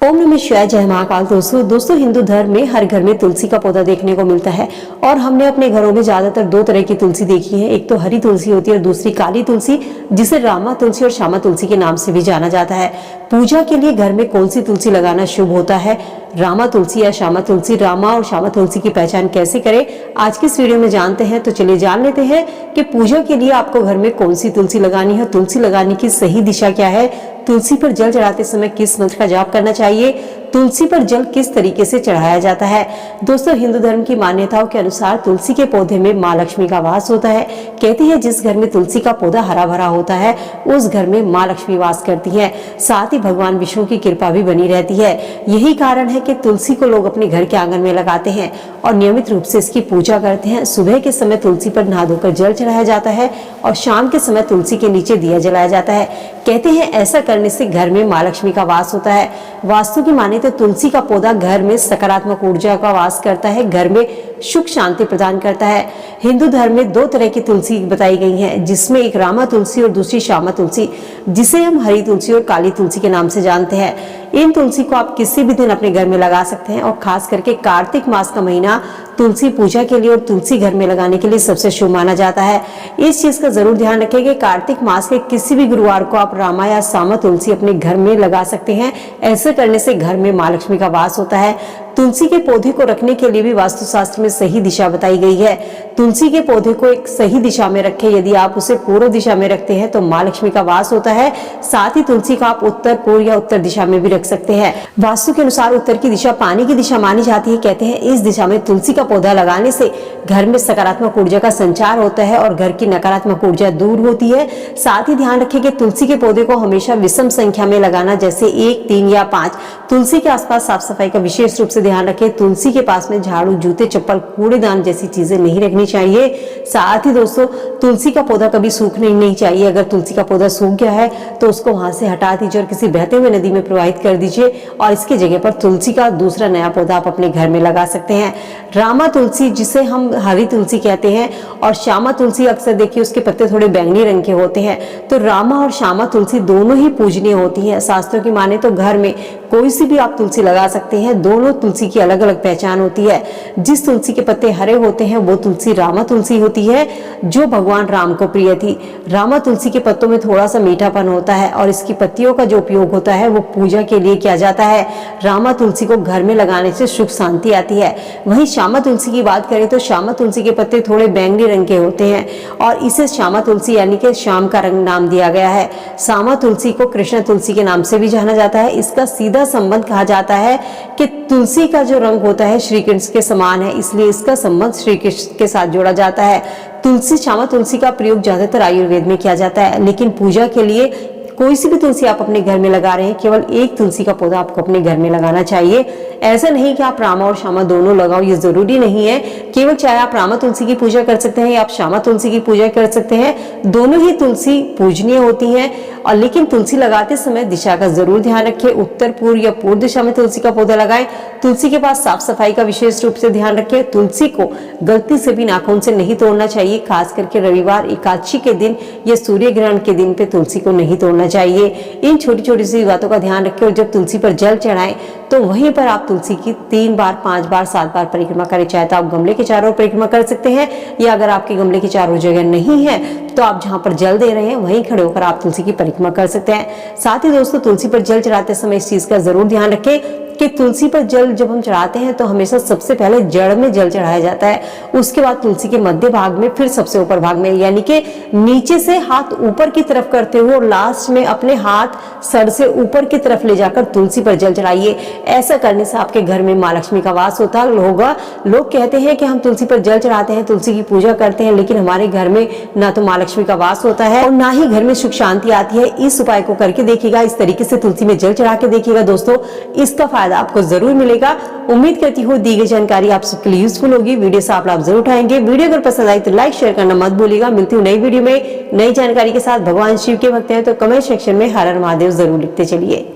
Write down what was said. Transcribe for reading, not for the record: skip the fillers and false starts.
ओम नमः शिवाय। जय महाकाल। दोस्तों हिंदू धर्म में हर घर में तुलसी का पौधा देखने को मिलता है और हमने अपने घरों में ज्यादातर दो तरह की तुलसी देखी है। एक तो हरी तुलसी होती है और दूसरी काली तुलसी, जिसे रामा तुलसी और श्यामा तुलसी के नाम से भी जाना जाता है। पूजा के लिए घर में कौन सी तुलसी लगाना शुभ होता है, रामा तुलसी या श्यामा तुलसी? रामा और श्यामा तुलसी की पहचान कैसे करें, आज की इस वीडियो में जानते हैं। तो चलिए जान लेते हैं कि पूजा के लिए आपको घर में कौन सी तुलसी लगानी है, तुलसी लगाने की सही दिशा क्या है, तुलसी पर जल चढ़ाते समय किस मंत्र का जाप करना चाहिए, तुलसी पर जल किस तरीके से चढ़ाया जाता है। दोस्तों हिंदू धर्म की मान्यताओं के अनुसार तुलसी के पौधे में माँ लक्ष्मी का वास होता है। कहते हैं जिस घर में तुलसी का पौधा हरा भरा होता है उस घर में माँ लक्ष्मी वास करती है, साथ ही भगवान विष्णु की कृपा भी बनी रहती है। यही कारण है कि तुलसी को लोग अपने घर के आंगन में लगाते हैं और नियमित रूप से इसकी पूजा करते हैं। सुबह के समय तुलसी पर नहा धोकर जल चढ़ाया जाता है और शाम के समय तुलसी के नीचे दिया जलाया जाता है। कहते हैं ऐसा करने से घर में माँ लक्ष्मी का वास होता है। वास्तु की माने तो तुलसी का पौधा घर में सकारात्मक ऊर्जा का वास करता है, घर में सुख शांति प्रदान करता है। हिंदू धर्म में दो तरह की तुलसी बताई गई है, जिसमें एक रामा तुलसी और दूसरी श्यामा तुलसी, जिसे हम हरी तुलसी और काली तुलसी के नाम से जानते हैं। इन तुलसी को आप किसी भी दिन अपने घर में लगा सकते हैं और खास करके कार्तिक मास का महीना तुलसी पूजा के लिए और तुलसी घर में लगाने के लिए सबसे शुभ माना जाता है। इस चीज का जरूर ध्यान रखें कि कार्तिक मास के किसी भी गुरुवार को आप रामा या श्यामा तुलसी अपने घर में लगा सकते हैं। ऐसे करने से घर में माँ लक्ष्मी का वास होता है। तुलसी के पौधे को रखने के लिए भी वास्तुशास्त्र में सही दिशा बताई गई है। तुलसी के पौधे को एक सही दिशा में रखें। यदि आप उसे पूर्व दिशा में रखते हैं तो माँ लक्ष्मी का वास होता है। साथ ही तुलसी का आप उत्तर पूर्व या उत्तर दिशा में भी रख सकते हैं। वास्तु के अनुसार उत्तर की दिशा पानी की दिशा मानी जाती है। कहते हैं इस दिशा में तुलसी का पौधा लगाने से घर में सकारात्मक ऊर्जा का संचार होता है और घर की नकारात्मक ऊर्जा दूर होती है। साथ ही ध्यान रखें कि तुलसी के पौधे को हमेशा विषम संख्या में लगाना, जैसे 1, 3 या 5। तुलसी के आसपास साफ सफाई का विशेष रूप से ध्यान रखें। तुलसी के पास में झाड़ू, जूते, चप्पल, कूड़ेदान जैसी चीजें नहीं रखनी चाहिए। साथ ही दोस्तों तुलसी का पौधा कभी सूखना नहीं चाहिए। अगर तुलसी का पौधा सूख गया है तो उसको वहां से हटा दीजिए और किसी बहते हुए नदी में प्रवाहित कर दीजिए और इसकी जगह पर तुलसी का दूसरा नया पौधा आप अपने घर में लगा सकते हैं। रामा तुलसी, जिसे हम हरी तुलसी कहते हैं, और श्यामा तुलसी अक्सर देखिए उसके पत्ते थोड़े बैंगनी रंग के होते हैं। तो रामा और श्यामा तुलसी दोनों ही पूजनीय होती हैं। शास्त्रों की माने तो घर में कोई सी भी आप तुलसी लगा सकते हैं। दोनों तुलसी की अलग अलग पहचान होती है। जिस तुलसी के पत्ते हरे होते हैं वो तुलसी रामा तुलसी होती है, जो भगवान राम को प्रिय थी। रामा तुलसी के पत्तों में थोड़ा सा मीठापन होता है और इसकी पत्तियों का जो उपयोग होता है वो पूजा के लिए किया जाता है। रामा तुलसी को घर में लगाने से सुख शांति आती है। वहीं श्यामा तुलसी की बात करें तो श्यामा तुलसी के पत्ते थोड़े बैंगनी रंग के होते हैं और इसे श्यामा तुलसी यानी कि श्याम का रंग नाम दिया गया है। श्यामा तुलसी को कृष्ण तुलसी के नाम से भी जाना जाता है। इसका सीधा संबंध कहा जाता है कि तुलसी का जो रंग होता है श्री कृष्ण के समान है, इसलिए इसका संबंध श्री कृष्ण के साथ जोड़ा जाता है। तुलसी, श्यामा तुलसी का प्रयोग ज्यादातर आयुर्वेद में किया जाता है, लेकिन पूजा के लिए कोई सी भी तुलसी आप अपने घर में लगा रहे हैं, केवल एक तुलसी का पौधा आपको अपने घर में लगाना चाहिए। ऐसा नहीं कि आप रामा और श्यामा दोनों लगाओ, ये जरूरी नहीं है। केवल चाहे आप रामा तुलसी की पूजा कर सकते हैं या आप श्यामा तुलसी की पूजा कर सकते हैं। दोनों ही तुलसी पूजनीय होती हैं और लेकिन तुलसी लगाते समय दिशा का जरूर ध्यान रखें। उत्तर पूर्व या पूर्व दिशा में तुलसी का पौधा लगाएं। तुलसी के पास साफ सफाई का विशेष रूप से ध्यान रखें। तुलसी को गलती से भी नाखून से नहीं तोड़ना चाहिए। खास करके रविवार, एकादशी के दिन या सूर्य ग्रहण के दिन पे तुलसी को नहीं तोड़ना चाहिए। इन छोटी छोटी सी बातों का ध्यान रखें और जब तुलसी पर जल चढ़ाएं तो वहीं पर आप तुलसी की 3 बार, 5 बार, 7 बार परिक्रमा करें। चाहे तो आप गमले के चारों ओर परिक्रमा कर सकते हैं या अगर आपके गमले के चारों जगह नहीं है तो आप जहां पर जल दे रहे हैं वहीं खड़े होकर आप तुलसी की परिक्रमा कर सकते हैं। साथ ही दोस्तों तुलसी पर जल चढ़ाते समय इस चीज का जरूर ध्यान रखें कि तुलसी पर जल जब हम चढ़ाते हैं तो हमेशा सबसे पहले जड़ में जल चढ़ाया जाता है, उसके बाद तुलसी के मध्य भाग में, फिर सबसे ऊपर भाग में, यानी कि नीचे से हाथ ऊपर की तरफ करते हुए और लास्ट में अपने हाथ सर से ऊपर की तरफ ले जाकर तुलसी पर जल चढ़ाइए। ऐसा करने से आपके घर में माँ लक्ष्मी का वास होता होगा। लोग कहते हैं कि हम तुलसी पर जल चढ़ाते हैं, तुलसी की पूजा करते हैं, लेकिन हमारे घर में ना तो माँ लक्ष्मी का वास होता है और ना ही घर में सुख शांति आती है। इस उपाय को करके देखिएगा, इस तरीके से तुलसी में जल चढ़ा के देखिएगा दोस्तों, इसका फायदा आपको जरूर मिलेगा। उम्मीद करती हूँ दी गई जानकारी आप सबके लिए यूजफुल होगी। वीडियो से आप लाभ जरूर उठाएंगे। वीडियो अगर पसंद आई तो लाइक शेयर करना मत भूलिएगा। मिलती हूँ नई वीडियो में नई जानकारी के साथ। भगवान शिव के भक्त हैं तो कमेंट सेक्शन में हर हर महादेव जरूर लिखते चलिए।